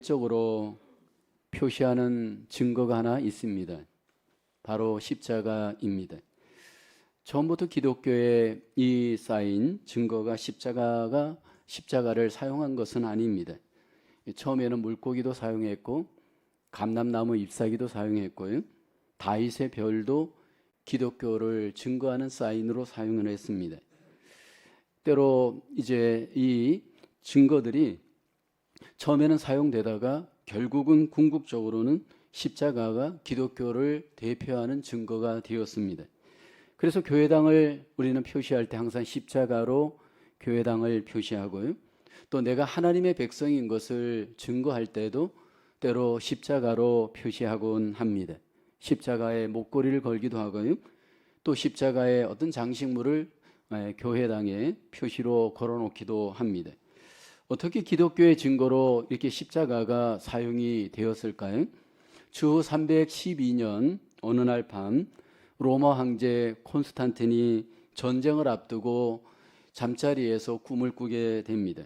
적으로 표시하는 증거가 하나 있습니다. 바로 십자가입니다. 처음부터 기독교에 이 쌓인 증거가 십자가를 사용한 것은 아닙니다. 처음에는 물고기도 사용했고 감람나무 잎사귀도 사용했고요. 다윗의 별도 기독교를 증거하는 사인으로 사용을 했습니다. 때로 이제 이 증거들이 처음에는 사용되다가 결국은 궁극적으로는 십자가가 기독교를 대표하는 증거가 되었습니다. 그래서 교회당을 우리는 표시할 때 항상 십자가로 교회당을 표시하고요. 또 내가 하나님의 백성인 것을 증거할 때도 때로 십자가로 표시하곤 합니다. 십자가에 목걸이를 걸기도 하고요. 또 십자가에 어떤 장식물을 교회당에 표시로 걸어놓기도 합니다. 어떻게 기독교의 증거로 이렇게 십자가가 사용이 되었을까요? 주 312년 어느 날 밤 로마 황제 콘스탄틴이 전쟁을 앞두고 잠자리에서 꿈을 꾸게 됩니다.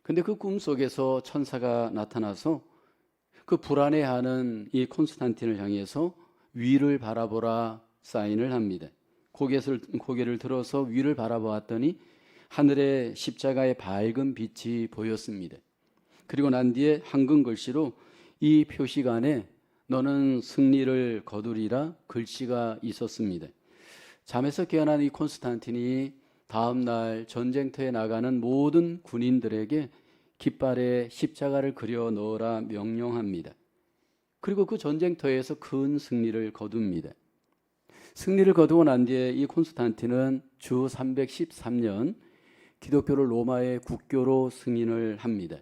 근데 그 꿈 속에서 천사가 나타나서 그 불안해하는 이 콘스탄틴을 향해서 위를 바라보라 사인을 합니다. 고개를 들어서 위를 바라보았더니 하늘에 십자가의 밝은 빛이 보였습니다. 그리고 난 뒤에 한글 글씨로 이 표시관에 너는 승리를 거두리라 글씨가 있었습니다. 잠에서 깨어난 이 콘스탄틴이 다음 날 전쟁터에 나가는 모든 군인들에게 깃발에 십자가를 그려 넣으라 명령합니다. 그리고 그 전쟁터에서 큰 승리를 거둡니다. 승리를 거두고 난 뒤에 이 콘스탄틴은 주 313년 기독교를 로마의 국교로 승인을 합니다.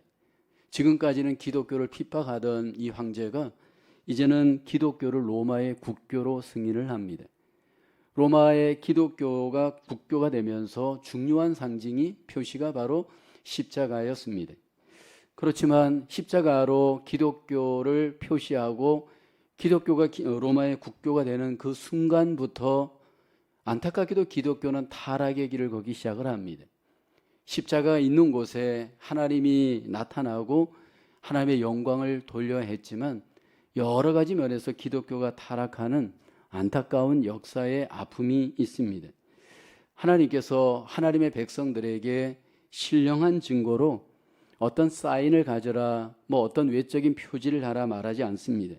지금까지는 기독교를 핍박하던 이 황제가 이제는 기독교를 로마의 국교로 승인을 합니다. 로마의 기독교가 국교가 되면서 중요한 상징이 표시가 바로 십자가였습니다. 그렇지만 십자가로 기독교를 표시하고 기독교가 로마의 국교가 되는 그 순간부터 안타깝게도 기독교는 타락의 길을 걷기 시작을 합니다. 십자가가 있는 곳에 하나님이 나타나고 하나님의 영광을 돌려야 했지만 여러 가지 면에서 기독교가 타락하는 안타까운 역사의 아픔이 있습니다. 하나님께서 하나님의 백성들에게 신령한 증거로 어떤 사인을 가져라, 어떤 외적인 표지를 하라 말하지 않습니다.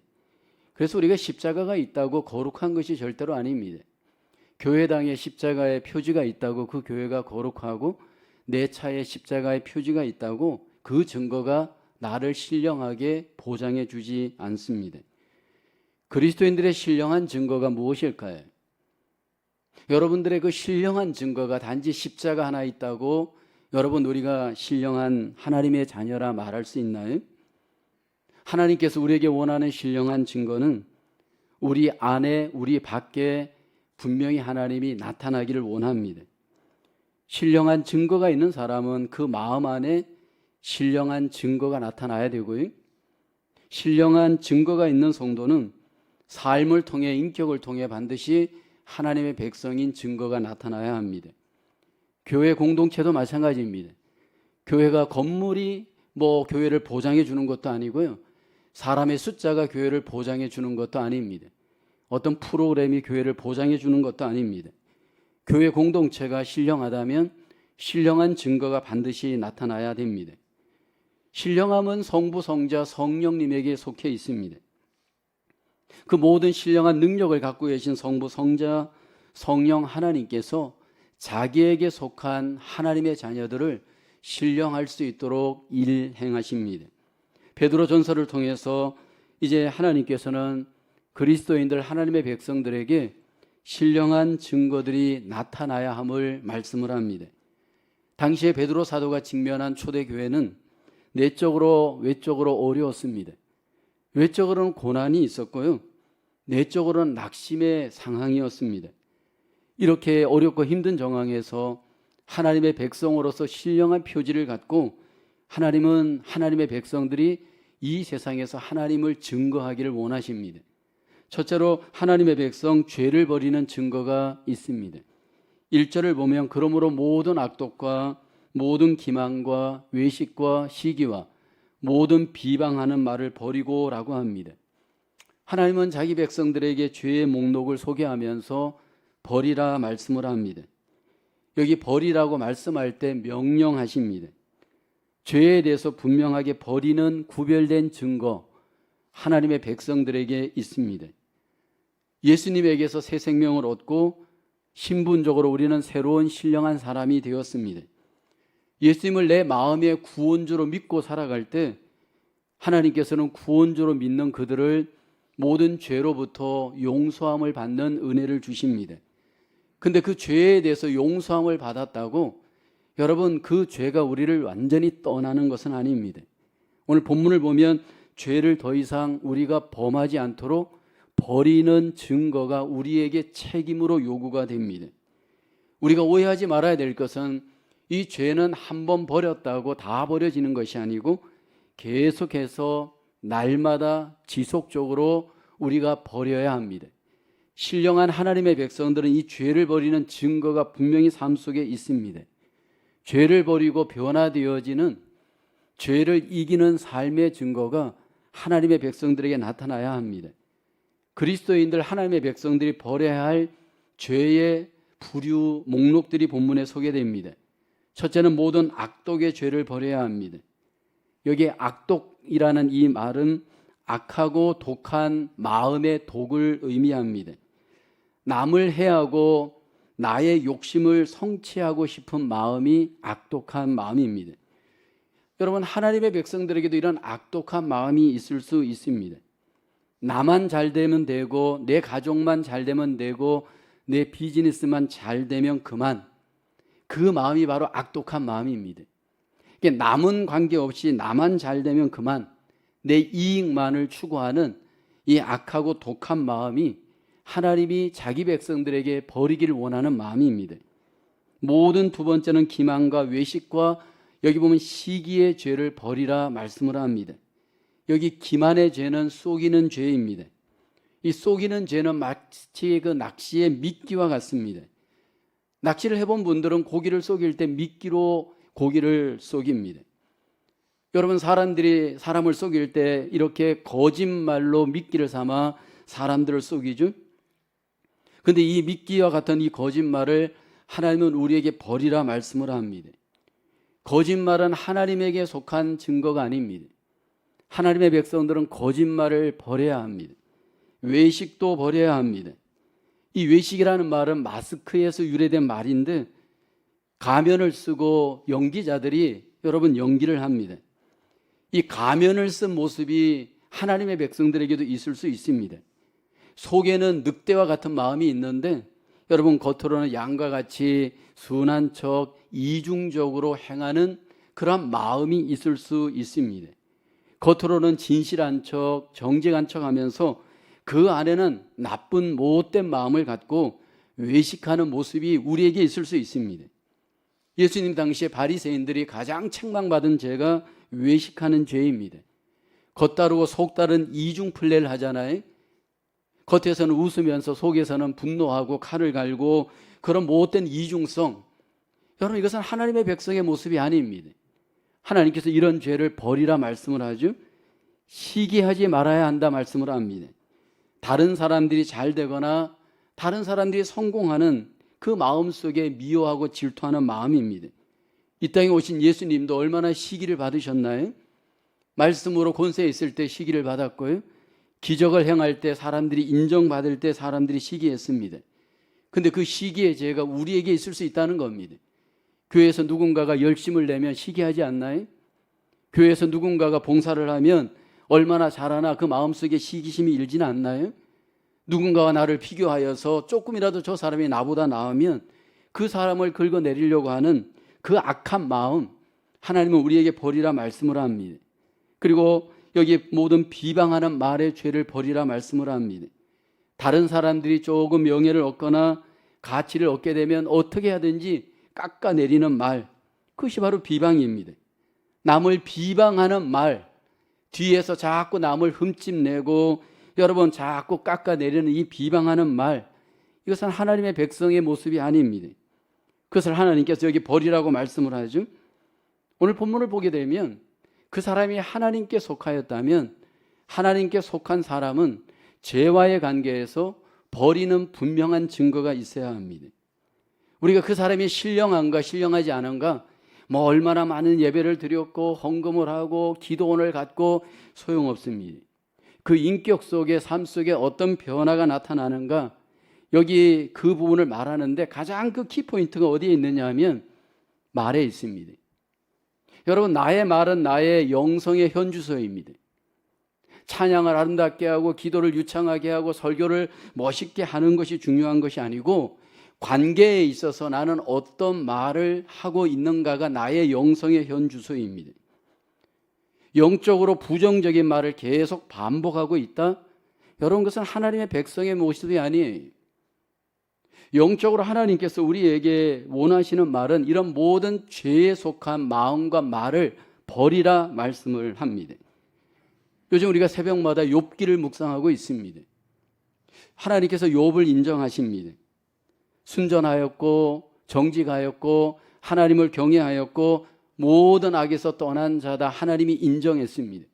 그래서 우리가 십자가가 있다고 거룩한 것이 절대로 아닙니다. 교회당에 십자가의 표지가 있다고 그 교회가 거룩하고 내 차에 십자가의 표지가 있다고 그 증거가 나를 신령하게 보장해 주지 않습니다. 그리스도인들의 신령한 증거가 무엇일까요? 여러분들의 그 신령한 증거가 단지 십자가 하나 있다고 여러분 우리가 신령한 하나님의 자녀라 말할 수 있나요? 하나님께서 우리에게 원하는 신령한 증거는 우리 안에 우리 밖에 분명히 하나님이 나타나기를 원합니다. 신령한 증거가 있는 사람은 그 마음 안에 신령한 증거가 나타나야 되고요. 신령한 증거가 있는 성도는 삶을 통해 인격을 통해 반드시 하나님의 백성인 증거가 나타나야 합니다. 교회 공동체도 마찬가지입니다. 교회가 건물이 교회를 보장해 주는 것도 아니고요. 사람의 숫자가 교회를 보장해 주는 것도 아닙니다. 어떤 프로그램이 교회를 보장해 주는 것도 아닙니다. 교회 공동체가 신령하다면 신령한 증거가 반드시 나타나야 됩니다. 신령함은 성부, 성자, 성령님에게 속해 있습니다. 그 모든 신령한 능력을 갖고 계신 성부, 성자, 성령 하나님께서 자기에게 속한 하나님의 자녀들을 신령할 수 있도록 일행하십니다. 베드로 전서를 통해서 이제 하나님께서는 그리스도인들 하나님의 백성들에게 신령한 증거들이 나타나야 함을 말씀을 합니다. 당시에 베드로 사도가 직면한 초대교회는 내적으로 외적으로 어려웠습니다. 외적으로는 고난이 있었고요. 내적으로는 낙심의 상황이었습니다. 이렇게 어렵고 힘든 정황에서 하나님의 백성으로서 신령한 표지를 갖고 하나님은 하나님의 백성들이 이 세상에서 하나님을 증거하기를 원하십니다. 첫째로 하나님의 백성 죄를 버리는 증거가 있습니다. 1절을 보면 그러므로 모든 악독과 모든 기만과 외식과 시기와 모든 비방하는 말을 버리고라고 합니다. 하나님은 자기 백성들에게 죄의 목록을 소개하면서 버리라 말씀을 합니다. 여기 버리라고 말씀할 때 명령하십니다. 죄에 대해서 분명하게 버리는 구별된 증거, 하나님의 백성들에게 있습니다. 예수님에게서 새 생명을 얻고 신분적으로 우리는 새로운 신령한 사람이 되었습니다. 예수님을 내 마음의 구원주로 믿고 살아갈 때 하나님께서는 구원주로 믿는 그들을 모든 죄로부터 용서함을 받는 은혜를 주십니다. 근데 그 죄에 대해서 용서함을 받았다고 여러분 그 죄가 우리를 완전히 떠나는 것은 아닙니다. 오늘 본문을 보면 죄를 더 이상 우리가 범하지 않도록 버리는 증거가 우리에게 책임으로 요구가 됩니다. 우리가 오해하지 말아야 될 것은 이 죄는 한 번 버렸다고 다 버려지는 것이 아니고 계속해서 날마다 지속적으로 우리가 버려야 합니다. 신령한 하나님의 백성들은 이 죄를 버리는 증거가 분명히 삶 속에 있습니다. 죄를 버리고 변화되어지는 죄를 이기는 삶의 증거가 하나님의 백성들에게 나타나야 합니다. 그리스도인들 하나님의 백성들이 버려야 할 죄의 부류 목록들이 본문에 소개됩니다. 첫째는 모든 악독의 죄를 버려야 합니다. 여기에 악독이라는 이 말은 악하고 독한 마음의 독을 의미합니다. 남을 해하고 나의 욕심을 성취하고 싶은 마음이 악독한 마음입니다. 여러분, 하나님의 백성들에게도 이런 악독한 마음이 있을 수 있습니다. 나만 잘 되면 되고 내 가족만 잘 되면 되고 내 비즈니스만 잘 되면 그만. 그 마음이 바로 악독한 마음입니다. 남은 관계없이 나만 잘 되면 그만, 내 이익만을 추구하는 이 악하고 독한 마음이 하나님이 자기 백성들에게 버리기를 원하는 마음입니다. 모든 두 번째는 기만과 외식과 여기 보면 시기의 죄를 버리라 말씀을 합니다. 여기 기만의 죄는 속이는 죄입니다. 이 속이는 죄는 마치 그 낚시의 미끼와 같습니다. 낚시를 해본 분들은 고기를 속일 때 미끼로 고기를 속입니다. 여러분, 사람들이 사람을 속일 때 이렇게 거짓말로 미끼를 삼아 사람들을 속이죠. 그런데 이 미끼와 같은 이 거짓말을 하나님은 우리에게 버리라 말씀을 합니다. 거짓말은 하나님에게 속한 증거가 아닙니다. 하나님의 백성들은 거짓말을 버려야 합니다. 외식도 버려야 합니다. 이 외식이라는 말은 마스크에서 유래된 말인데 가면을 쓰고 연기자들이 여러분 연기를 합니다. 이 가면을 쓴 모습이 하나님의 백성들에게도 있을 수 있습니다. 속에는 늑대와 같은 마음이 있는데 여러분 겉으로는 양과 같이 순한 척 이중적으로 행하는 그런 마음이 있을 수 있습니다. 겉으로는 진실한 척 정직한 척 하면서 그 안에는 나쁜 못된 마음을 갖고 외식하는 모습이 우리에게 있을 수 있습니다. 예수님 당시에 바리새인들이 가장 책망받은 죄가 외식하는 죄입니다. 겉다르고 속다른 이중 플레이를 하잖아요. 겉에서는 웃으면서 속에서는 분노하고 칼을 갈고 그런 못된 이중성. 여러분, 이것은 하나님의 백성의 모습이 아닙니다. 하나님께서 이런 죄를 버리라 말씀을 하죠. 시기하지 말아야 한다 말씀을 합니다. 다른 사람들이 잘 되거나 다른 사람들이 성공하는 그 마음속에 미워하고 질투하는 마음입니다. 이 땅에 오신 예수님도 얼마나 시기를 받으셨나요? 말씀으로 권세 있을 때 시기를 받았고요. 기적을 행할 때 사람들이 인정받을 때 사람들이 시기했습니다. 근데 그 시기의 죄가 우리에게 있을 수 있다는 겁니다. 교회에서 누군가가 열심을 내면 시기하지 않나요? 교회에서 누군가가 봉사를 하면 얼마나 잘하나 그 마음속에 시기심이 일지는 않나요? 누군가가 나를 비교하여서 조금이라도 저 사람이 나보다 나으면 그 사람을 긁어내리려고 하는 그 악한 마음, 하나님은 우리에게 버리라 말씀을 합니다. 그리고 여기 모든 비방하는 말의 죄를 버리라 말씀을 합니다. 다른 사람들이 조금 명예를 얻거나 가치를 얻게 되면 어떻게 하든지 깎아내리는 말, 그것이 바로 비방입니다. 남을 비방하는 말, 뒤에서 자꾸 남을 흠집내고 여러분 자꾸 깎아내리는 이 비방하는 말, 이것은 하나님의 백성의 모습이 아닙니다. 그것을 하나님께서 여기 버리라고 말씀을 하죠. 오늘 본문을 보게 되면 그 사람이 하나님께 속하였다면 하나님께 속한 사람은 죄와의 관계에서 버리는 분명한 증거가 있어야 합니다. 우리가 그 사람이 신령한가 신령하지 않은가, 뭐 얼마나 많은 예배를 드렸고 헌금을 하고 기도원을 갖고 소용없습니다. 그 인격 속에, 삶 속에 어떤 변화가 나타나는가, 여기 그 부분을 말하는데 가장 그 키포인트가 어디에 있느냐 하면 말에 있습니다. 여러분, 나의 말은 나의 영성의 현주소입니다. 찬양을 아름답게 하고 기도를 유창하게 하고 설교를 멋있게 하는 것이 중요한 것이 아니고, 관계에 있어서 나는 어떤 말을 하고 있는가가 나의 영성의 현주소입니다. 영적으로 부정적인 말을 계속 반복하고 있다? 여러분, 그것은 하나님의 백성의 모습이 아니에요. 영적으로 하나님께서 우리에게 원하시는 말은 이런 모든 죄에 속한 마음과 말을 버리라 말씀을 합니다. 요즘 우리가 새벽마다 욥기를 묵상하고 있습니다. 하나님께서 욥을 인정하십니다. 순전하였고 정직하였고 하나님을 경외하였고 모든 악에서 떠난 자다, 하나님이 인정했습니다.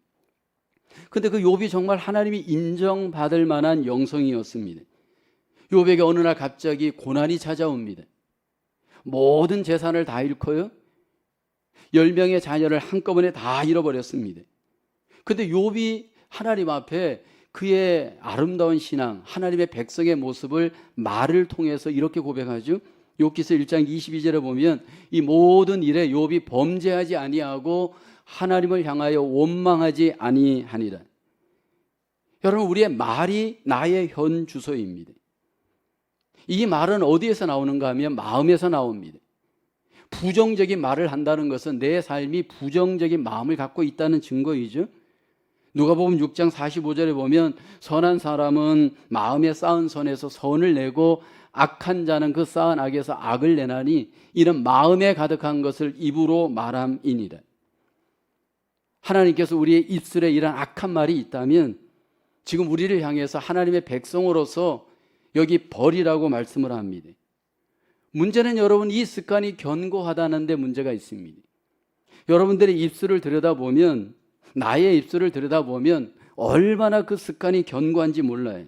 그런데 그 욥이 정말 하나님이 인정받을 만한 영성이었습니다. 욥에게 어느 날 갑자기 고난이 찾아옵니다. 모든 재산을 다 잃고요, 10명의 자녀를 한꺼번에 다 잃어버렸습니다. 그런데 욥이 하나님 앞에 그의 아름다운 신앙, 하나님의 백성의 모습을 말을 통해서 이렇게 고백하죠. 욥기서 1장 22절에 보면 이 모든 일에 욥이 범죄하지 아니하고 하나님을 향하여 원망하지 아니하니라. 여러분, 우리의 말이 나의 현 주소입니다. 이 말은 어디에서 나오는가 하면 마음에서 나옵니다. 부정적인 말을 한다는 것은 내 삶이 부정적인 마음을 갖고 있다는 증거이죠. 누가복음 6장 45절에 보면 선한 사람은 마음에 쌓은 선에서 선을 내고 악한 자는 그 쌓은 악에서 악을 내나니 이는 마음에 가득한 것을 입으로 말함이니라. 하나님께서 우리의 입술에 이런 악한 말이 있다면 지금 우리를 향해서 하나님의 백성으로서 여기 버리라고 말씀을 합니다. 문제는 여러분, 이 습관이 견고하다는 데 문제가 있습니다. 여러분들의 입술을 들여다보면, 나의 입술을 들여다보면 얼마나 그 습관이 견고한지 몰라요.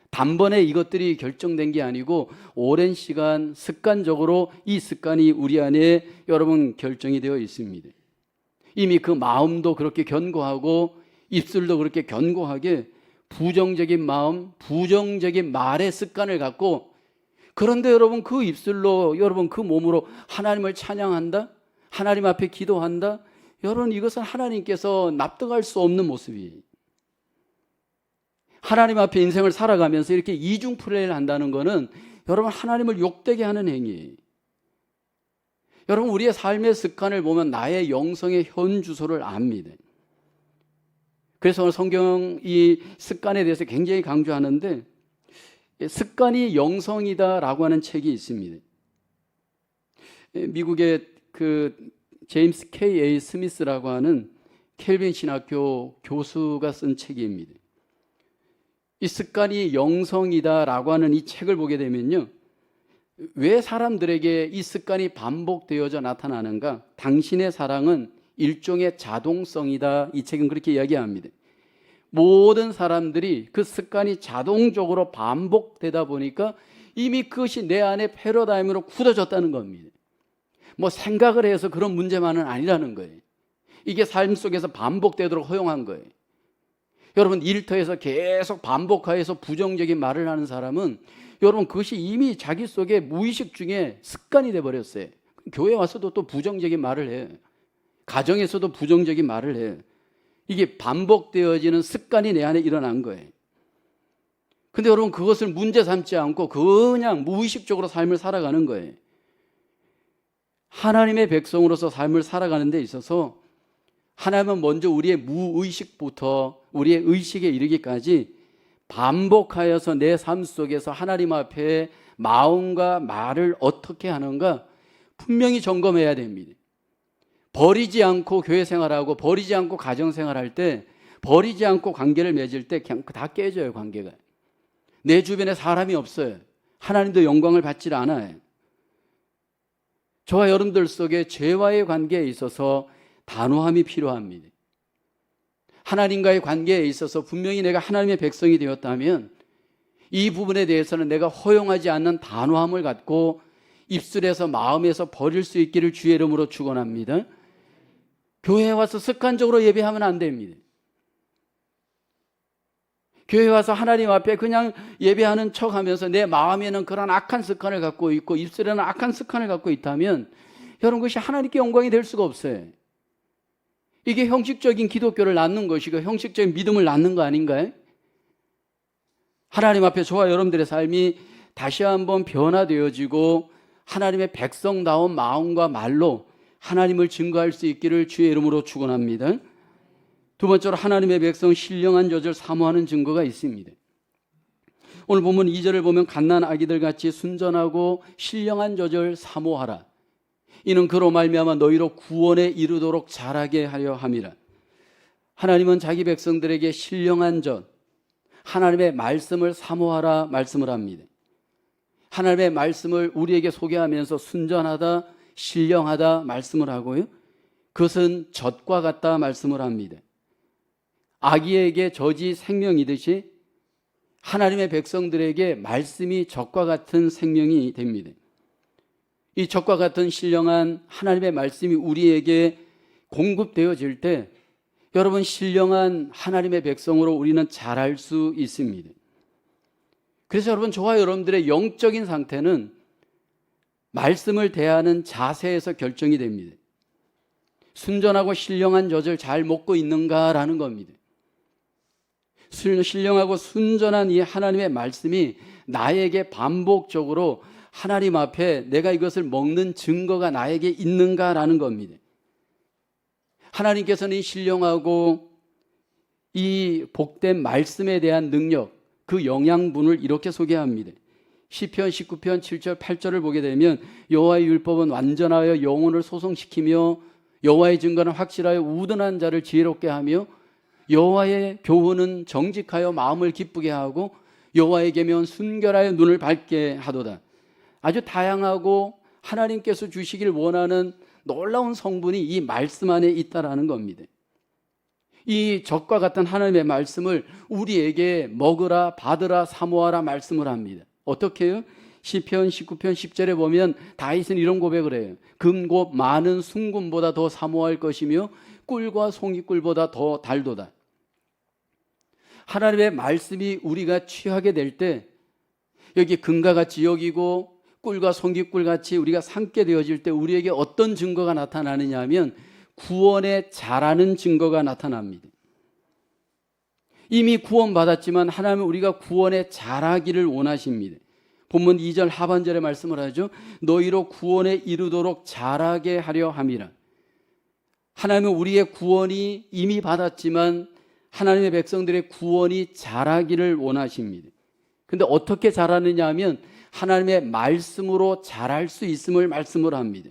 단번에 이것들이 결정된 게 아니고 오랜 시간 습관적으로 이 습관이 우리 안에 여러분 결정이 되어 있습니다. 이미 그 마음도 그렇게 견고하고 입술도 그렇게 견고하게 부정적인 마음, 부정적인 말의 습관을 갖고, 그런데 여러분 그 입술로, 여러분 그 몸으로 하나님을 찬양한다? 하나님 앞에 기도한다? 여러분, 이것은 하나님께서 납득할 수 없는 모습이에요. 하나님 앞에 인생을 살아가면서 이렇게 이중 플레이를 한다는 것은 여러분 하나님을 욕되게 하는 행위예요. 여러분, 우리의 삶의 습관을 보면 나의 영성의 현 주소를 압니다. 그래서 오늘 성경 이 습관에 대해서 굉장히 강조하는데, 습관이 영성이다라고 하는 책이 있습니다. 미국의 그 제임스 K.A. 스미스라고 하는 켈빈 신학교 교수가 쓴 책입니다. 이 습관이 영성이다라고 하는 이 책을 보게 되면요, 왜 사람들에게 이 습관이 반복되어져 나타나는가? 당신의 사랑은 일종의 자동성이다. 이 책은 그렇게 이야기합니다. 모든 사람들이 그 습관이 자동적으로 반복되다 보니까 이미 그것이 내 안에 패러다임으로 굳어졌다는 겁니다. 뭐 생각을 해서 그런 문제만은 아니라는 거예요. 이게 삶 속에서 반복되도록 허용한 거예요. 여러분, 일터에서 계속 반복하여서 부정적인 말을 하는 사람은 여러분 그것이 이미 자기 속에 무의식 중에 습관이 돼버렸어요. 교회 와서도 또 부정적인 말을 해요. 가정에서도 부정적인 말을 해요. 이게 반복되어지는 습관이 내 안에 일어난 거예요. 근데 여러분, 그것을 문제 삼지 않고 그냥 무의식적으로 삶을 살아가는 거예요. 하나님의 백성으로서 삶을 살아가는 데 있어서 하나님은 먼저 우리의 무의식부터 우리의 의식에 이르기까지 반복하여서 내 삶 속에서 하나님 앞에 마음과 말을 어떻게 하는가 분명히 점검해야 됩니다. 버리지 않고 교회 생활하고 버리지 않고 가정 생활할 때, 버리지 않고 관계를 맺을 때 그냥 다 깨져요. 관계가. 내 주변에 사람이 없어요. 하나님도 영광을 받질 않아요. 저와 여러분들 속에 죄와의 관계에 있어서 단호함이 필요합니다. 하나님과의 관계에 있어서 분명히 내가 하나님의 백성이 되었다면 이 부분에 대해서는 내가 허용하지 않는 단호함을 갖고 입술에서 마음에서 버릴 수 있기를 주의 이름으로 축원합니다. 교회에 와서 습관적으로 예배하면 안 됩니다. 교회에 와서 하나님 앞에 그냥 예배하는 척하면서 내 마음에는 그런 악한 습관을 갖고 있고 입술에는 악한 습관을 갖고 있다면 여러분, 그것이 하나님께 영광이 될 수가 없어요. 이게 형식적인 기독교를 낳는 것이고 형식적인 믿음을 낳는 거 아닌가요? 하나님 앞에 저와 여러분들의 삶이 다시 한번 변화되어지고 하나님의 백성다운 마음과 말로 하나님을 증거할 수 있기를 주의 이름으로 축원합니다. 두 번째로 하나님의 백성 신령한 젖을 사모하는 증거가 있습니다. 오늘 본문 2절을 보면 갓난 아기들 같이 순전하고 신령한 젖을 사모하라. 이는 그로 말미암아 너희로 구원에 이르도록 자라게 하려 함이라. 하나님은 자기 백성들에게 신령한 젖, 하나님의 말씀을 사모하라 말씀을 합니다. 하나님의 말씀을 우리에게 소개하면서 순전하다, 신령하다 말씀을 하고요. 그것은 젖과 같다 말씀을 합니다. 아기에게 젖이 생명이듯이 하나님의 백성들에게 말씀이 젖과 같은 생명이 됩니다. 이 젖과 같은 신령한 하나님의 말씀이 우리에게 공급되어질 때 여러분, 신령한 하나님의 백성으로 우리는 자랄 수 있습니다. 그래서 여러분, 저와 여러분들의 영적인 상태는 말씀을 대하는 자세에서 결정이 됩니다. 순전하고 신령한 젖을 잘 먹고 있는가라는 겁니다. 신령하고 순전한 이 하나님의 말씀이 나에게 반복적으로 하나님 앞에 내가 이것을 먹는 증거가 나에게 있는가라는 겁니다. 하나님께서는 이 신령하고 이 복된 말씀에 대한 능력, 그 영양분을 이렇게 소개합니다. 시편 19편 7절 8절을 보게 되면 여호와의 율법은 완전하여 영혼을 소성시키며 여호와의 증거는 확실하여 우둔한 자를 지혜롭게 하며 여호와의 교훈은 정직하여 마음을 기쁘게 하고 여호와의 계명은 순결하여 눈을 밝게 하도다. 아주 다양하고 하나님께서 주시길 원하는 놀라운 성분이 이 말씀 안에 있다라는 겁니다. 이 젖과 같은 하나님의 말씀을 우리에게 먹으라, 받으라, 사모하라 말씀을 합니다. 어떻게 해요? 시편 19편 10절에 보면 다윗은 이런 고백을 해요. 금곱 많은 순금보다 더 사모할 것이며 꿀과 송이꿀보다 더 달도다. 하나님의 말씀이 우리가 취하게 될 때 여기 금과 같이 여기고 꿀과 송이꿀 같이 우리가 삼게 되어질 때 우리에게 어떤 증거가 나타나느냐 하면 구원에 자라는 증거가 나타납니다. 이미 구원받았지만 하나님은 우리가 구원에 자라기를 원하십니다. 본문 2절 하반절에 말씀을 하죠. 너희로 구원에 이르도록 자라게 하려 함이라. 하나님은 우리의 구원이 이미 받았지만 하나님의 백성들의 구원이 자라기를 원하십니다. 그런데 어떻게 자라느냐 하면 하나님의 말씀으로 자랄 수 있음을 말씀을 합니다.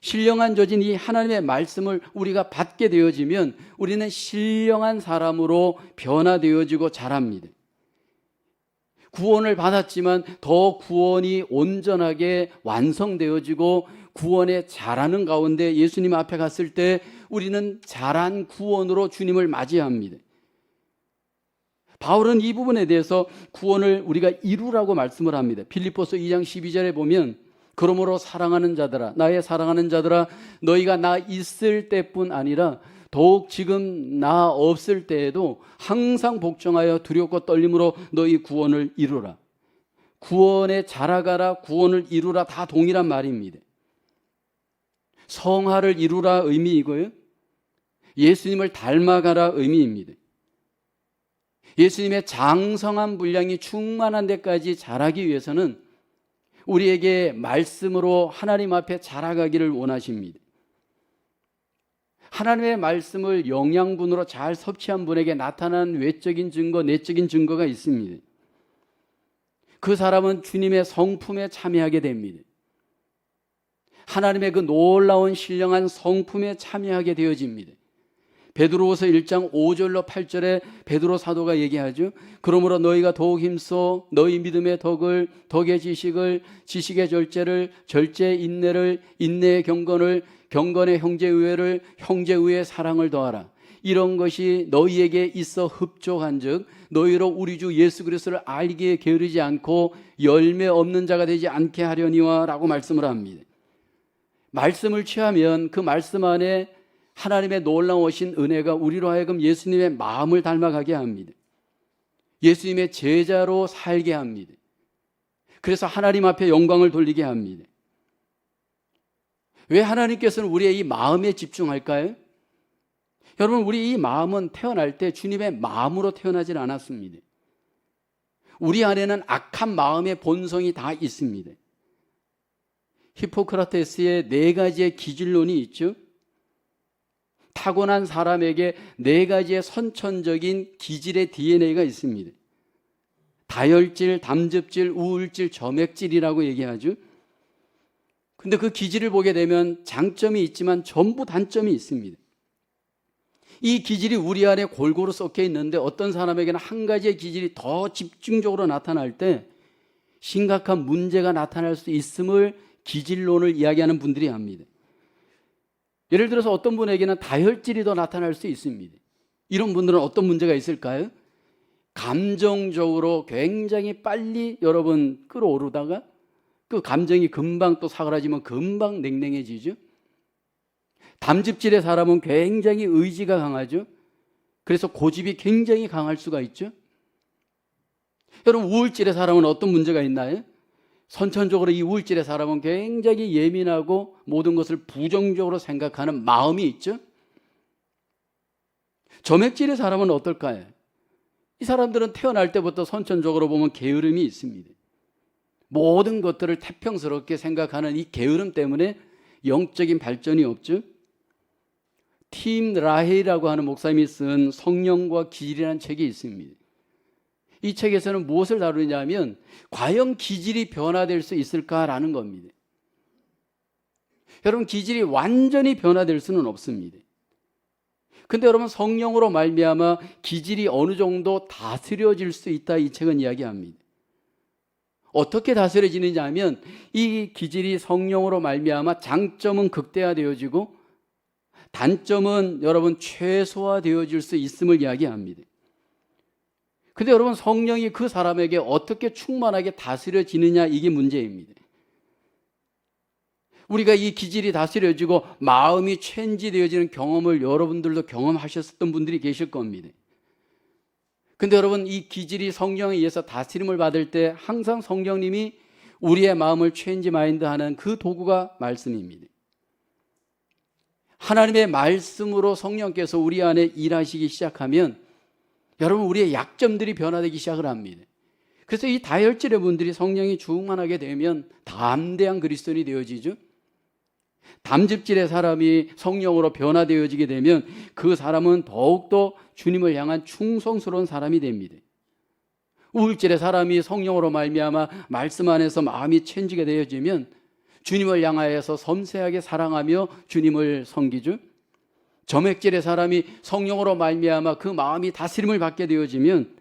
신령한 젖인 이 하나님의 말씀을 우리가 받게 되어지면 우리는 신령한 사람으로 변화되어지고 자랍니다. 구원을 받았지만 더 구원이 온전하게 완성되어지고 구원에 자라는 가운데 예수님 앞에 갔을 때 우리는 자란 구원으로 주님을 맞이합니다. 바울은 이 부분에 대해서 구원을 우리가 이루라고 말씀을 합니다. 빌립보서 2장 12절에 보면 그러므로 사랑하는 자들아, 나의 사랑하는 자들아, 너희가 나 있을 때뿐 아니라 더욱 지금 나 없을 때에도 항상 복종하여 두렵고 떨림으로 너희 구원을 이루라. 구원에 자라가라, 구원을 이루라 다 동일한 말입니다. 성화를 이루라 의미이고요, 예수님을 닮아가라 의미입니다. 예수님의 장성한 분량이 충만한 데까지 자라기 위해서는 우리에게 말씀으로 하나님 앞에 자라가기를 원하십니다. 하나님의 말씀을 영양분으로 잘 섭취한 분에게 나타난 외적인 증거, 내적인 증거가 있습니다. 그 사람은 주님의 성품에 참여하게 됩니다. 하나님의 그 놀라운 신령한 성품에 참여하게 되어집니다. 베드로후서 1장 5절로 8절에 베드로 사도가 얘기하죠. 그러므로 너희가 더욱 힘써 너희 믿음의 덕을, 덕의 지식을, 지식의 절제를, 절제의 인내를, 인내의 경건을, 경건의 형제의회를, 형제의회의 사랑을 더하라. 이런 것이 너희에게 있어 흡족한즉 너희로 우리 주 예수 그리스도를 알기에 게으르지 않고 열매 없는 자가 되지 않게 하려니와 라고 말씀을 합니다. 말씀을 취하면 그 말씀 안에 하나님의 놀라우신 은혜가 우리로 하여금 예수님의 마음을 닮아가게 합니다. 예수님의 제자로 살게 합니다. 그래서 하나님 앞에 영광을 돌리게 합니다. 왜 하나님께서는 우리의 이 마음에 집중할까요? 여러분, 우리 이 마음은 태어날 때 주님의 마음으로 태어나질 않았습니다. 우리 안에는 악한 마음의 본성이 다 있습니다. 히포크라테스의 4가지의 기질론이 있죠. 타고난 사람에게 4가지의 선천적인 기질의 DNA가 있습니다. 다혈질, 담즙질, 우울질, 점액질이라고 얘기하죠. 근데 그 기질을 보게 되면 장점이 있지만 전부 단점이 있습니다. 이 기질이 우리 안에 골고루 섞여 있는데 어떤 사람에게는 한 가지의 기질이 더 집중적으로 나타날 때 심각한 문제가 나타날 수 있음을 기질론을 이야기하는 분들이 합니다. 예를 들어서 어떤 분에게는 다혈질이 더 나타날 수 있습니다. 이런 분들은 어떤 문제가 있을까요? 감정적으로 굉장히 빨리 여러분 끌어오르다가 그 감정이 금방 또 사그라지면 금방 냉랭해지죠. 담즙질의 사람은 굉장히 의지가 강하죠. 그래서 고집이 굉장히 강할 수가 있죠. 여러분, 우울질의 사람은 어떤 문제가 있나요? 선천적으로 이 우울질의 사람은 굉장히 예민하고 모든 것을 부정적으로 생각하는 마음이 있죠. 점액질의 사람은 어떨까요? 이 사람들은 태어날 때부터 선천적으로 보면 게으름이 있습니다. 모든 것들을 태평스럽게 생각하는 이 게으름 때문에 영적인 발전이 없죠. 팀 라헤이라고 하는 목사님이 쓴 성령과 기질이라는 책이 있습니다. 이 책에서는 무엇을 다루냐면 과연 기질이 변화될 수 있을까라는 겁니다. 여러분, 기질이 완전히 변화될 수는 없습니다. 근데 여러분, 성령으로 말미암아 기질이 어느 정도 다스려질 수 있다, 이 책은 이야기합니다. 어떻게 다스려지느냐 하면 이 기질이 성령으로 말미암아 장점은 극대화되어지고 단점은 여러분 최소화되어질 수 있음을 이야기합니다. 근데 여러분, 성령이 그 사람에게 어떻게 충만하게 다스려지느냐, 이게 문제입니다. 우리가 이 기질이 다스려지고 마음이 체인지되어지는 경험을 여러분들도 경험하셨던 분들이 계실 겁니다. 근데 여러분, 이 기질이 성령에 의해서 다스림을 받을 때 항상 성령님이 우리의 마음을 체인지 마인드하는 그 도구가 말씀입니다. 하나님의 말씀으로 성령께서 우리 안에 일하시기 시작하면 여러분, 우리의 약점들이 변화되기 시작을 합니다. 그래서 이 다혈질의 분들이 성령이 충만하게 되면 담대한 그리스도인이 되어지죠. 담즙질의 사람이 성령으로 변화되어지게 되면 그 사람은 더욱더 주님을 향한 충성스러운 사람이 됩니다. 우울질의 사람이 성령으로 말미암아 말씀 안에서 마음이 체인지게 되어지면 주님을 향하여서 섬세하게 사랑하며 주님을 섬기죠. 점액질의 사람이 성령으로 말미암아 그 마음이 다스림을 받게 되어지면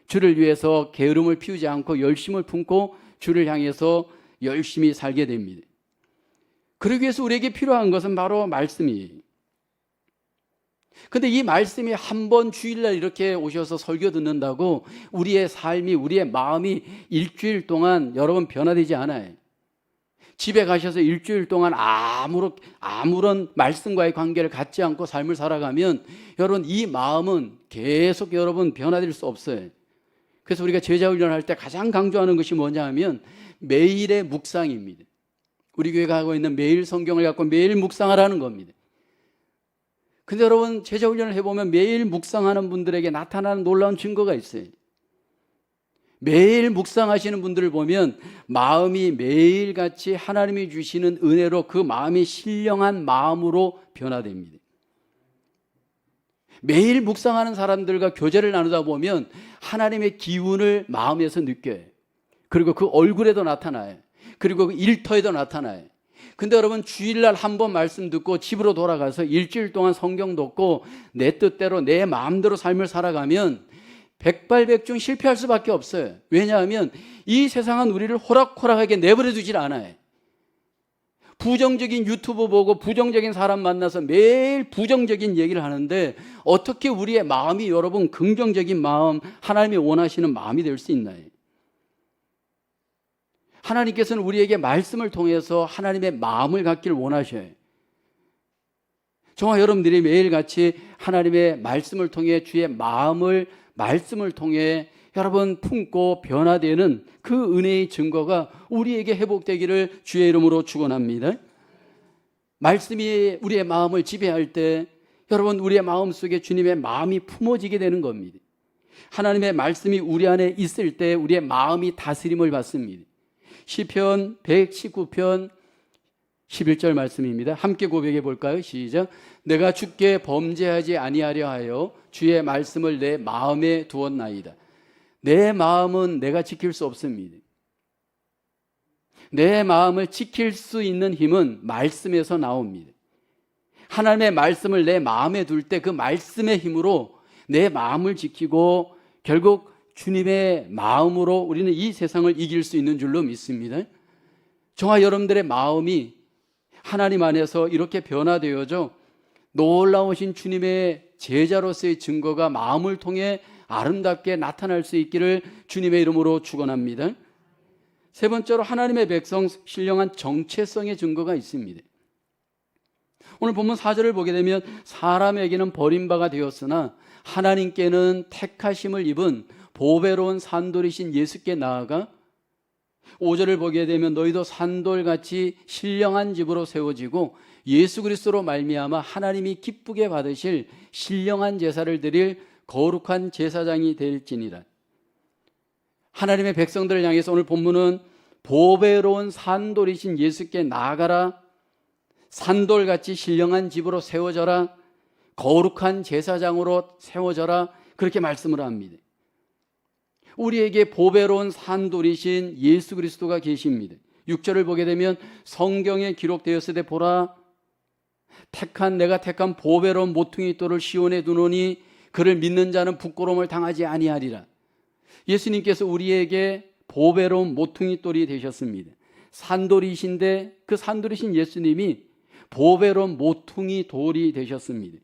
주를 위해서 게으름을 피우지 않고 열심을 품고 주를 향해서 열심히 살게 됩니다. 그러기 위해서 우리에게 필요한 것은 바로 말씀이에요. 근데 이 말씀이 한 번 주일날 이렇게 오셔서 설교 듣는다고 우리의 삶이, 우리의 마음이 일주일 동안 여러분 변화되지 않아요. 집에 가셔서 일주일 동안 아무런 말씀과의 관계를 갖지 않고 삶을 살아가면 여러분, 이 마음은 계속 여러분 변화될 수 없어요. 그래서 우리가 제자훈련할 때 가장 강조하는 것이 뭐냐 하면 매일의 묵상입니다. 우리 교회가 하고 있는 매일 성경을 갖고 매일 묵상하라는 겁니다. 근데 여러분, 제자훈련을 해보면 매일 묵상하는 분들에게 나타나는 놀라운 증거가 있어요. 매일 묵상하시는 분들을 보면 마음이 매일같이 하나님이 주시는 은혜로 그 마음이 신령한 마음으로 변화됩니다. 매일 묵상하는 사람들과 교제를 나누다 보면 하나님의 기운을 마음에서 느껴요. 그리고 그 얼굴에도 나타나요. 그리고 그 일터에도 나타나요. 근데 여러분 주일날 한 번 말씀 듣고 집으로 돌아가서 일주일 동안 성경 듣고 내 뜻대로 내 마음대로 삶을 살아가면 백발백중 실패할 수밖에 없어요. 왜냐하면 이 세상은 우리를 호락호락하게 내버려 두질 않아요. 부정적인 유튜브 보고 부정적인 사람 만나서 매일 부정적인 얘기를 하는데 어떻게 우리의 마음이 여러분 긍정적인 마음, 하나님이 원하시는 마음이 될 수 있나요? 하나님께서는 우리에게 말씀을 통해서 하나님의 마음을 갖기를 원하셔요. 저와 여러분들이 매일같이 하나님의 말씀을 통해 주의 말씀을 통해 여러분 품고 변화되는 그 은혜의 증거가 우리에게 회복되기를 주의 이름으로 축원합니다. 말씀이 우리의 마음을 지배할 때 여러분 우리의 마음속에 주님의 마음이 품어지게 되는 겁니다. 하나님의 말씀이 우리 안에 있을 때 우리의 마음이 다스림을 받습니다. 시편 119편 11절 말씀입니다. 함께 고백해 볼까요? 시작. 내가 주께 범죄하지 아니하려 하여 주의 말씀을 내 마음에 두었나이다. 내 마음은 내가 지킬 수 없습니다. 내 마음을 지킬 수 있는 힘은 말씀에서 나옵니다. 하나님의 말씀을 내 마음에 둘 때 그 말씀의 힘으로 내 마음을 지키고 결국 주님의 마음으로 우리는 이 세상을 이길 수 있는 줄로 믿습니다. 저와 여러분들의 마음이 하나님 안에서 이렇게 변화되어져 놀라우신 주님의 제자로서의 증거가 마음을 통해 아름답게 나타날 수 있기를 주님의 이름으로 축원합니다. 세 번째로 하나님의 백성 신령한 정체성의 증거가 있습니다. 오늘 본문 4절을 보게 되면 사람에게는 버림바가 되었으나 하나님께는 택하심을 입은 보배로운 산돌이신 예수께 나아가 5절을 보게 되면 너희도 산돌같이 신령한 집으로 세워지고 예수 그리스도로 말미암아 하나님이 기쁘게 받으실 신령한 제사를 드릴 거룩한 제사장이 될지니라. 하나님의 백성들을 향해서 오늘 본문은 보배로운 산돌이신 예수께 나아가라, 산돌같이 신령한 집으로 세워져라, 거룩한 제사장으로 세워져라, 그렇게 말씀을 합니다. 우리에게 보배로운 산돌이신 예수 그리스도가 계십니다. 6절을 보게 되면 성경에 기록되었을 때 보라, 내가 택한 보배로운 모퉁이 돌을 시온에 두노니 그를 믿는 자는 부끄러움을 당하지 아니하리라. 예수님께서 우리에게 보배로운 모퉁이 돌이 되셨습니다. 산돌이신데 그 산돌이신 예수님이 보배로운 모퉁이 돌이 되셨습니다.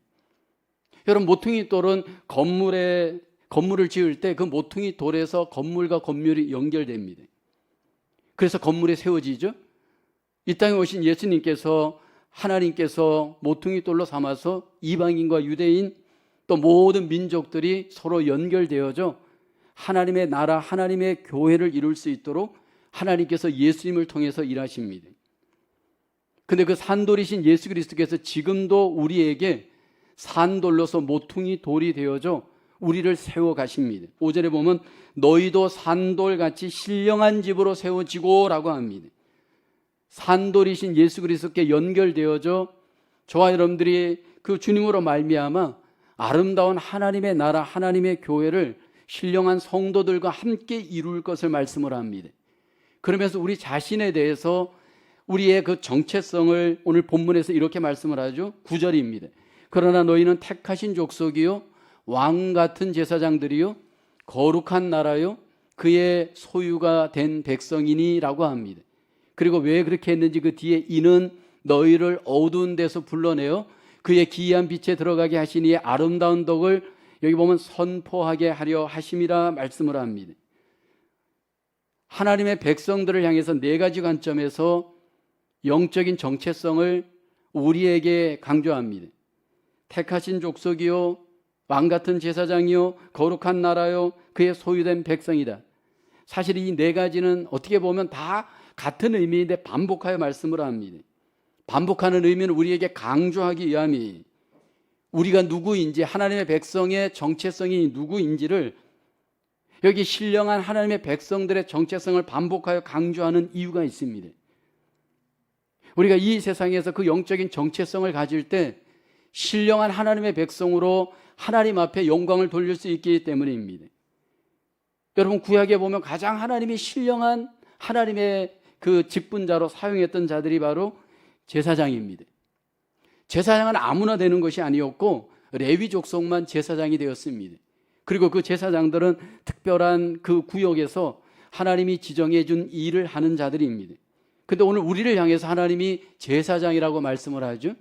여러분, 모퉁이 돌은 건물을 지을 때 그 모퉁이 돌에서 건물과 건물이 연결됩니다. 그래서 건물이 세워지죠. 이 땅에 오신 예수님께서 하나님께서 모퉁이 돌로 삼아서 이방인과 유대인 또 모든 민족들이 서로 연결되어져 하나님의 나라, 하나님의 교회를 이룰 수 있도록 하나님께서 예수님을 통해서 일하십니다. 근데 그 산돌이신 예수 그리스도께서 지금도 우리에게 산돌로서 모퉁이 돌이 되어져 우리를 세워 가십니다. 5절에 보면 너희도 산돌같이 신령한 집으로 세워지고 라고 합니다. 산돌이신 예수 그리스도께 연결되어져 저와 여러분들이 그 주님으로 말미암아 아름다운 하나님의 나라, 하나님의 교회를 신령한 성도들과 함께 이룰 것을 말씀을 합니다. 그러면서 우리 자신에 대해서 우리의 그 정체성을 오늘 본문에서 이렇게 말씀을 하죠. 9절입니다. 그러나 너희는 택하신 족속이요 왕 같은 제사장들이요 거룩한 나라요 그의 소유가 된 백성이니 라고 합니다. 그리고 왜 그렇게 했는지 그 뒤에 이는 너희를 어두운 데서 불러내어 그의 기이한 빛에 들어가게 하시니 아름다운 덕을 여기 보면 선포하게 하려 하심이라 말씀을 합니다. 하나님의 백성들을 향해서 네 가지 관점에서 영적인 정체성을 우리에게 강조합니다. 택하신 족속이요 왕같은 제사장이요 거룩한 나라요 그의 소유된 백성이다. 사실 이 네 가지는 어떻게 보면 다 같은 의미인데 반복하여 말씀을 합니다. 반복하는 의미는 우리에게 강조하기 위함이 우리가 누구인지, 하나님의 백성의 정체성이 누구인지를 여기 신령한 하나님의 백성들의 정체성을 반복하여 강조하는 이유가 있습니다. 우리가 이 세상에서 그 영적인 정체성을 가질 때 신령한 하나님의 백성으로 하나님 앞에 영광을 돌릴 수 있기 때문입니다. 여러분, 구약에 보면 가장 하나님이 신령한 하나님의 그 직분자로 사용했던 자들이 바로 제사장입니다. 제사장은 아무나 되는 것이 아니었고 레위 족속만 제사장이 되었습니다. 그리고 그 제사장들은 특별한 그 구역에서 하나님이 지정해 준 일을 하는 자들입니다. 근데 오늘 우리를 향해서 하나님이 제사장이라고 말씀을 하죠.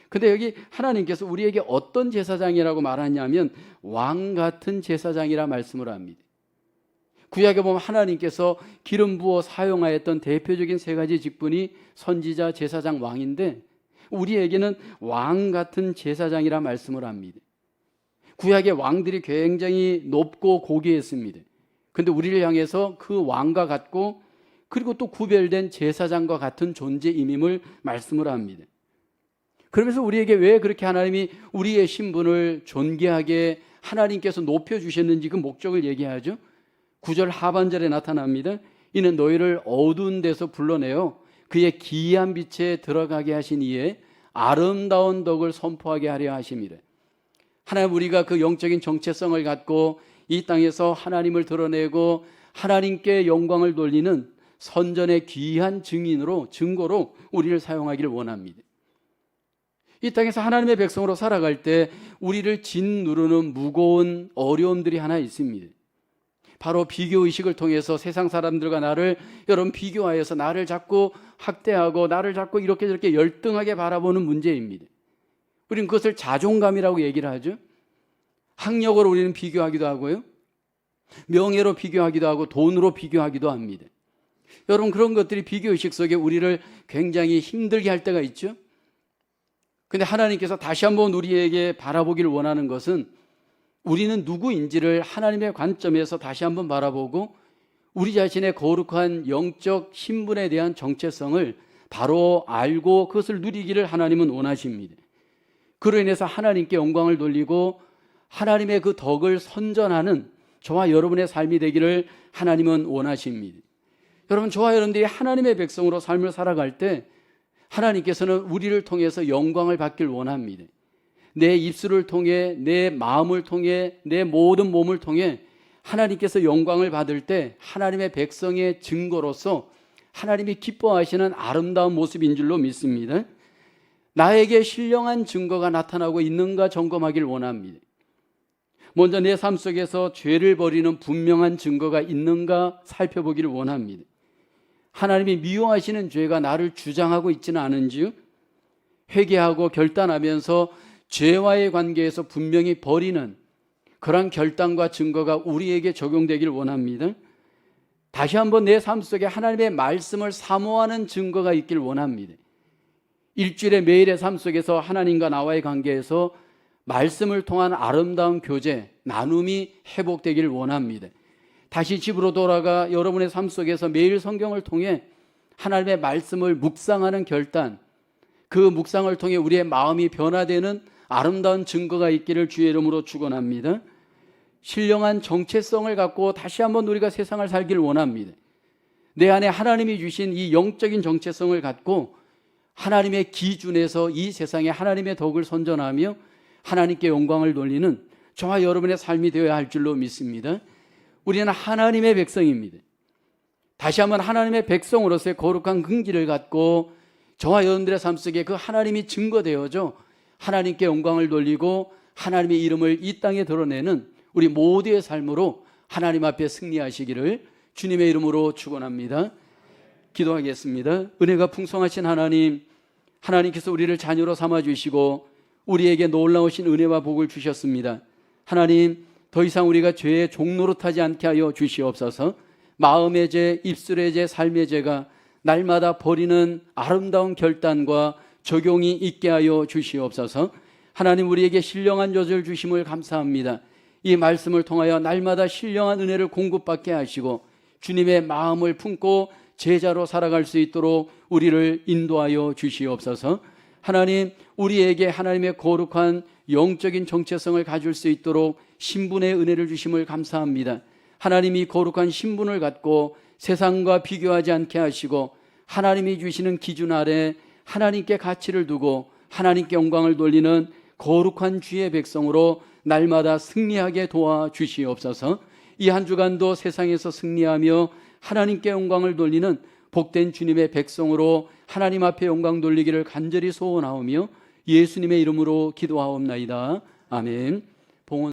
근데 여기 하나님께서 우리에게 어떤 제사장이라고 말하냐면 왕 같은 제사장이라 말씀을 합니다. 구약에 보면 하나님께서 기름 부어 사용하였던 대표적인 세 가지 직분이 선지자, 제사장, 왕인데 우리에게는 왕 같은 제사장이라 말씀을 합니다. 구약의 왕들이 굉장히 높고 고귀했습니다. 근데 우리를 향해서 그 왕과 같고 그리고 또 구별된 제사장과 같은 존재임임을 말씀을 합니다. 그러면서 우리에게 왜 그렇게 하나님이 우리의 신분을 존귀하게 하나님께서 높여주셨는지 그 목적을 얘기하죠. 9절 하반절에 나타납니다. 이는 너희를 어두운 데서 불러내어 그의 기이한 빛에 들어가게 하신 이에 아름다운 덕을 선포하게 하려 하심이라. 하나님, 우리가 그 영적인 정체성을 갖고 이 땅에서 하나님을 드러내고 하나님께 영광을 돌리는 선전의 귀한 증거로 우리를 사용하기를 원합니다. 이 땅에서 하나님의 백성으로 살아갈 때 우리를 짓누르는 무거운 어려움들이 하나 있습니다. 바로 비교의식을 통해서 세상 사람들과 나를 여러분 비교하여서 나를 자꾸 학대하고 나를 자꾸 이렇게 저렇게 열등하게 바라보는 문제입니다. 우리는 그것을 자존감이라고 얘기를 하죠. 학력으로 우리는 비교하기도 하고요, 명예로 비교하기도 하고 돈으로 비교하기도 합니다. 여러분, 그런 것들이 비교의식 속에 우리를 굉장히 힘들게 할 때가 있죠. 근데 하나님께서 다시 한번 우리에게 바라보기를 원하는 것은 우리는 누구인지를 하나님의 관점에서 다시 한번 바라보고 우리 자신의 거룩한 영적 신분에 대한 정체성을 바로 알고 그것을 누리기를 하나님은 원하십니다. 그로 인해서 하나님께 영광을 돌리고 하나님의 그 덕을 선전하는 저와 여러분의 삶이 되기를 하나님은 원하십니다. 여러분, 저와 여러분들이 하나님의 백성으로 삶을 살아갈 때 하나님께서는 우리를 통해서 영광을 받길 원합니다. 내 입술을 통해, 내 마음을 통해, 내 모든 몸을 통해 하나님께서 영광을 받을 때 하나님의 백성의 증거로서 하나님이 기뻐하시는 아름다운 모습인 줄로 믿습니다. 나에게 신령한 증거가 나타나고 있는가 점검하길 원합니다. 먼저 내 삶 속에서 죄를 버리는 분명한 증거가 있는가 살펴보기를 원합니다. 하나님이 미워하시는 죄가 나를 주장하고 있지는 않은지요? 회개하고 결단하면서 죄와의 관계에서 분명히 버리는 그런 결단과 증거가 우리에게 적용되길 원합니다. 다시 한번 내 삶 속에 하나님의 말씀을 사모하는 증거가 있길 원합니다. 일주일의 매일의 삶 속에서 하나님과 나와의 관계에서 말씀을 통한 아름다운 교제, 나눔이 회복되길 원합니다. 다시 집으로 돌아가 여러분의 삶 속에서 매일 성경을 통해 하나님의 말씀을 묵상하는 결단, 그 묵상을 통해 우리의 마음이 변화되는 아름다운 증거가 있기를 주의 이름으로 축원합니다. 신령한 정체성을 갖고 다시 한번 우리가 세상을 살기를 원합니다. 내 안에 하나님이 주신 이 영적인 정체성을 갖고 하나님의 기준에서 이 세상에 하나님의 덕을 선전하며 하나님께 영광을 돌리는 저와 여러분의 삶이 되어야 할 줄로 믿습니다. 우리는 하나님의 백성입니다. 다시 한번 하나님의 백성으로서의 거룩한 긍지를 갖고 저와 여러분들의 삶 속에 그 하나님이 증거되어져 하나님께 영광을 돌리고 하나님의 이름을 이 땅에 드러내는 우리 모두의 삶으로 하나님 앞에 승리하시기를 주님의 이름으로 축원합니다. 기도하겠습니다. 은혜가 풍성하신 하나님, 하나님께서 우리를 자녀로 삼아주시고 우리에게 놀라우신 은혜와 복을 주셨습니다. 하나님, 더 이상 우리가 죄의 종노릇하지 않게 하여 주시옵소서. 마음의 죄, 입술의 죄, 삶의 죄가 날마다 버리는 아름다운 결단과 적용이 있게 하여 주시옵소서. 하나님, 우리에게 신령한 젖을 주심을 감사합니다. 이 말씀을 통하여 날마다 신령한 은혜를 공급받게 하시고 주님의 마음을 품고 제자로 살아갈 수 있도록 우리를 인도하여 주시옵소서. 하나님, 우리에게 하나님의 거룩한 영적인 정체성을 가질 수 있도록 신분의 은혜를 주심을 감사합니다. 하나님이 거룩한 신분을 갖고 세상과 비교하지 않게 하시고 하나님이 주시는 기준 아래 하나님께 가치를 두고 하나님께 영광을 돌리는 거룩한 주의 백성으로 날마다 승리하게 도와주시옵소서. 이 한 주간도 세상에서 승리하며 하나님께 영광을 돌리는 복된 주님의 백성으로 하나님 앞에 영광 돌리기를 간절히 소원하오며 예수님의 이름으로 기도하옵나이다. 아멘. 봉헌